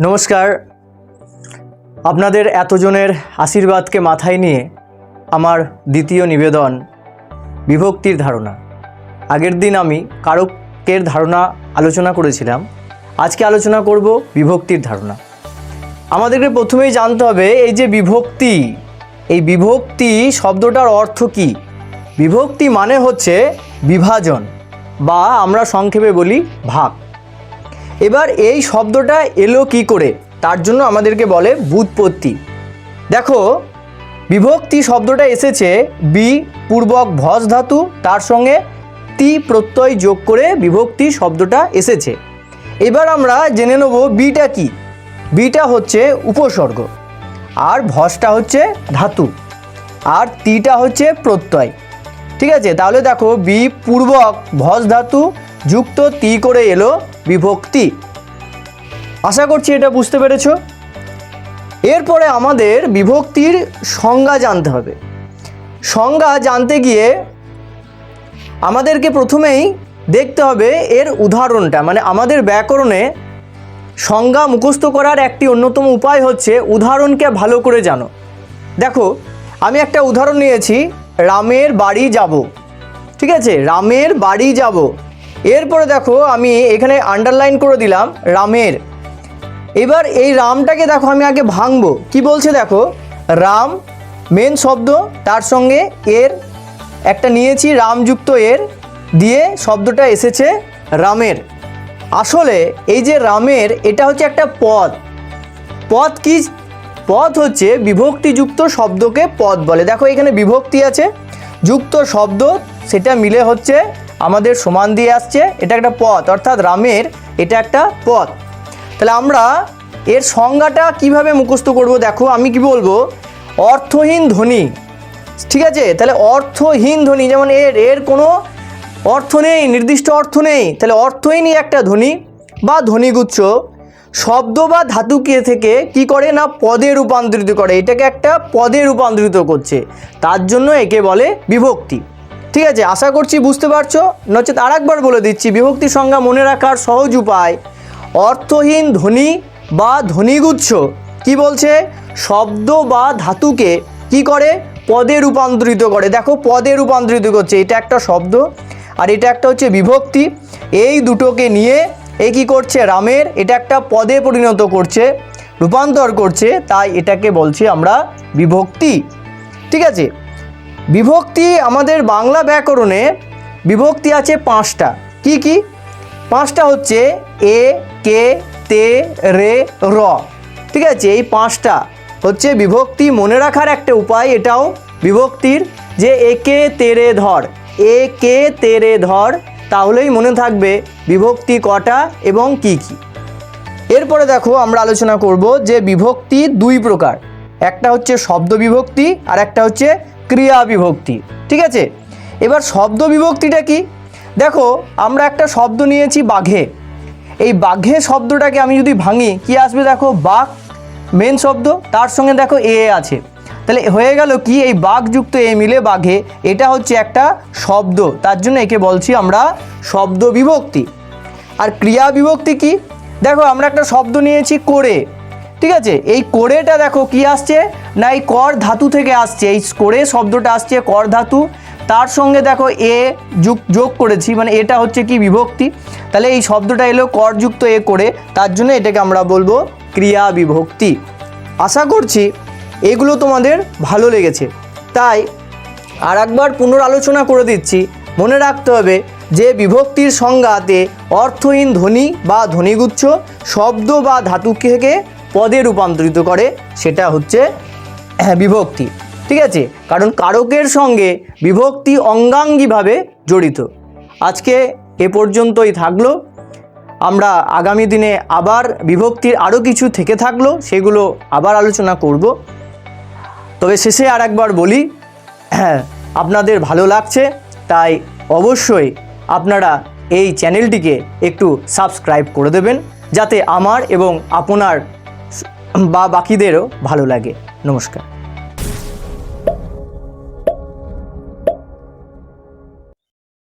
নমস্কার। আপনাদের এতজনের আশীর্বাদকে মাথায় নিয়ে আমার দ্বিতীয় নিবেদন বিভক্তির ধারণা। আগের দিন আমি কারকের ধারণা আলোচনা করেছিলাম, আজকে আলোচনা করব বিভক্তির ধারণা। আমাদেরকে প্রথমেই জানতে হবে এই যে বিভক্তি, এই বিভক্তি শব্দটার অর্থ কী। বিভক্তি মানে হচ্ছে বিভাজন, বা আমরা সংক্ষেপে বলি ভাগ। এবার এই শব্দটা এলো কি করে, তার জন্য আমাদেরকে বলে ব্যুৎপত্তি। দেখো, বিভক্তি শব্দটা এসেছে বি পূর্বক ভস ধাতু, তার সঙ্গে তি প্রত্যয় যোগ করে বিভক্তি শব্দটা এসেছে। এবার আমরা জেনে নেব বিটা কি। বিটা হচ্ছে উপসর্গ, আর ভসটা হচ্ছে ধাতু, আর তিটা হচ্ছে প্রত্যয়। ঠিক আছে, তাহলে দেখো বি পূর্বক ভস ধাতু যুক্ত তি করে এলো বিভক্তি। আশা করছি এটা বুঝতে পেরেছ। এরপরে আমাদের বিভক্তির সংজ্ঞা জানতে হবে। সংজ্ঞা জানতে গিয়ে আমাদেরকে প্রথমেই দেখতে হবে এর উদাহরণটা। মানে আমাদের ব্যাকরণে সংজ্ঞা মুখস্থ করার একটি অন্যতম উপায় হচ্ছে উদাহরণকে ভালো করে জানো। দেখো, আমি একটা উদাহরণ নিয়েছি, রামের বাড়ি যাব। ঠিক আছে, রামের বাড়ি যাব। এরপরে দেখো আমি এখানে আন্ডারলাইন করে দিলাম রামের। এবার এই রামটাকে দেখো আমি আগে ভাঙবো। কি বলছে দেখো, রাম মেন শব্দ, তার সঙ্গে এর একটা নিয়েছি রামযুক্ত এর, দিয়ে শব্দটা এসেছে রামের। আসলে এই যে রামের, এটা হচ্ছে একটা পদ। পদ কি? পদ হচ্ছে বিভক্তিযুক্ত শব্দকে পদ বলে। দেখো এখানে বিভক্তি আছে, যুক্ত শব্দ, সেটা মিলে হচ্ছে আমাদের সমান দিয়ে আসছে, এটা একটা পদ, অর্থাৎ রামের এটা একটা পদ। তাহলে আমরা এর সংজ্ঞাটা কিভাবে মুখস্থ করব? দেখো আমি কি বলবো, অর্থহীন ধ্বনি। ঠিক আছে, তাহলে অর্থহীন ধ্বনি, যেমন এর কোনো অর্থ নেই, নির্দিষ্ট অর্থ নেই, তাহলে অর্থহীনই একটা ধ্বনি বা ধ্বনিগুচ্ছ শব্দ বা ধাতুকে থেকে কি করে না পদে রূপান্তরিত করে, এটাকে একটা পদে রূপান্তরিত করছে, তার জন্য একে বলে বিভক্তি। ঠিক আছে, আশা করছি বুঝতে পারছো। নচেত আরেকবার বলে দিচ্ছি, বিভক্তির সংজ্ঞা মনে রাখার সহজ উপায়, অর্থহীন ধ্বনি বা ধ্বনিগুচ্ছ কি বলছে, শব্দ বা ধাতুকে কি করে পদে রূপান্তরিত করে। দেখো পদে রূপান্তরিত করছে, এটা একটা শব্দ আর এটা একটা হচ্ছে বিভক্তি। এই দুটোকে নিয়ে এই কী করছে, রামের এটা একটা পদে পরিণত করছে, রূপান্তর করছে, তাই এটাকে বলছি আমরা বিভক্তি। ঠিক আছে, বিভক্তি আমাদের বাংলা ব্যাকরণে বিভক্তি আছে পাঁচটা। কি কি? পাঁচটা হচ্ছে এ, কে, তে, রে, র। ঠিক আছে, এই পাঁচটা হচ্ছে বিভক্তি মনে রাখার একটা উপায়। এটাও বিভক্তির, যে একে তেরে ধর, একে তেরে ধর, তাহলেই মনে থাকবে বিভক্তি কটা এবং কি কি। এরপরে দেখো আমরা আলোচনা করব যে বিভক্তি দুই প্রকার, একটা হচ্ছে শব্দ বিভক্তি আর একটা হচ্ছে ক্রিয়া বিভক্তি। ঠিক আছে, এবার শব্দ বিভক্তিটা কি? দেখো আমরা একটা শব্দ নিয়েছি বাঘে। এই বাঘে শব্দটাকে আমি যদি ভাঙি, কি আসবে দেখো, বাঘ মেন শব্দ, তার সঙ্গে দেখো এ আছে, তাহলে হয়ে গেল কি, এই বাঘযুক্ত এ মিলে বাঘে, এটা হচ্ছে একটা শব্দ, তার জন্য একে বলছি আমরা শব্দ বিভক্তি। আর ক্রিয়া বিভক্তি কি? দেখো আমরা একটা শব্দ নিয়েছি করে। ঠিক আছে, এই করেটা দেখো কি আসছে না, এই কর ধাতু থেকে আসছে, এই করে শব্দটা আসছে কর ধাতু, তার সঙ্গে দেখো এ যোগ করেছি, মানে এটা হচ্ছে কি বিভক্তি। তাহলে এই শব্দটা এলো করযুক্ত এ করে, তার জন্য এটাকে আমরা বলবো ক্রিয়া বিভক্তি। আশা করছি এগুলো তোমাদের ভালো লেগেছে, তাই আর একবার পুনরালোচনা করে দিচ্ছি। মনে রাখতে হবে যে বিভক্তির সংজ্ঞাতে অর্থহীন ধ্বনি বা ধ্বনিগুচ্ছ শব্দ বা ধাতু থেকে পদে রূপান্তরিত করে, সেটা হচ্ছে বিভক্তি। ঠিক আছে, কারণ কারকের সঙ্গে বিভক্তি অঙ্গাঙ্গিভাবে জড়িত। আজকে এ পর্যন্তই থাকলো। আমরা আগামী দিনে আবার বিভক্তির আরও কিছু থেকে থাকলো, সেগুলো আবার আলোচনা করব। তবে শেষে আর একবার বলি, আপনাদের ভালো লাগছে তাই অবশ্যই আপনারা এই চ্যানেলটিকে একটু সাবস্ক্রাইব করে দেবেন, যাতে আমার এবং আপনার বা বাকিদেরও ভালো লাগে। নমস্কার।